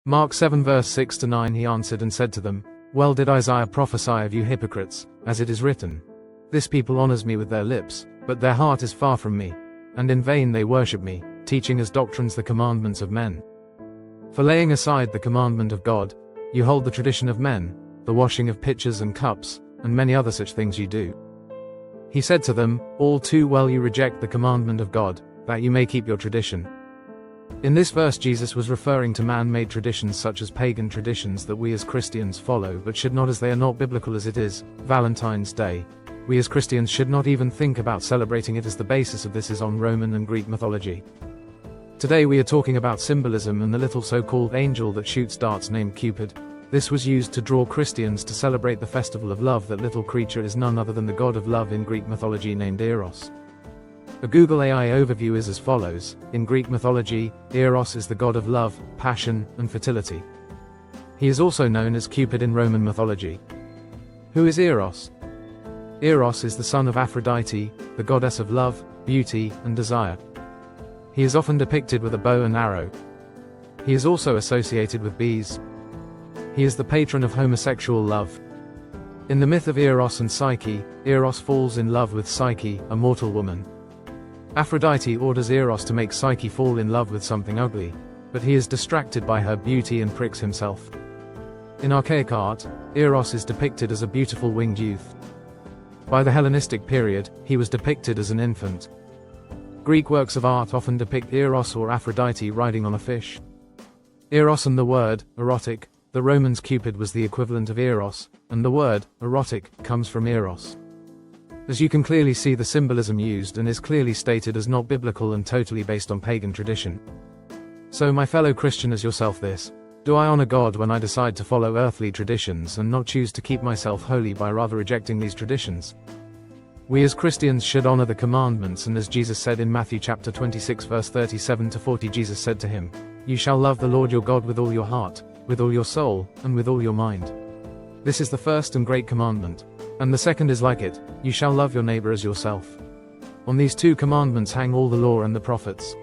Mark 7 verse 6-9 He answered and said to them, Well did Isaiah prophesy of you hypocrites, as it is written, This people honors me with their lips, but their heart is far from me, and in vain they worship me, teaching as doctrines the commandments of men. For laying aside the commandment of God, you hold the tradition of men, the washing of pitchers and cups, and many other such things you do. He said to them, All too well you reject the commandment of God, that you may keep your tradition. In this verse Jesus was referring to man-made traditions such as pagan traditions that we as Christians follow but should not, as they are not biblical, as it is Valentine's Day. We as Christians should not even think about celebrating it, as the basis of this is on Roman and Greek mythology. Today we are talking about symbolism and the little so-called angel that shoots darts named Cupid. This was used to draw Christians to celebrate the festival of love. That little creature is none other than the god of love in Greek mythology named Eros. A Google AI overview is as follows. In Greek mythology, Eros is the god of love, passion, and fertility. He is also known as Cupid in Roman mythology. Who is Eros? Eros is the son of Aphrodite, the goddess of love, beauty, and desire. He is often depicted with a bow and arrow. He is also associated with bees. He is the patron of homosexual love. In the myth of Eros and Psyche, Eros falls in love with Psyche, a mortal woman. Aphrodite orders Eros to make Psyche fall in love with something ugly, but he is distracted by her beauty and pricks himself. In archaic art, Eros is depicted as a beautiful winged youth. By the Hellenistic period, he was depicted as an infant. Greek works of art often depict Eros or Aphrodite riding on a fish. Eros and the word, erotic. The Romans' Cupid was the equivalent of Eros, and the word, erotic, comes from Eros. As you can clearly see, the symbolism used and is clearly stated as not biblical and totally based on pagan tradition. So my fellow Christian, as yourself this, do I honor God when I decide to follow earthly traditions and not choose to keep myself holy by rather rejecting these traditions? We as Christians should honor the commandments, and as Jesus said in Matthew chapter 26 verse 37-40, Jesus said to him, You shall love the Lord your God with all your heart, with all your soul, and with all your mind. This is the first and great commandment. And the second is like it, you shall love your neighbor as yourself. On these two commandments hang all the law and the prophets.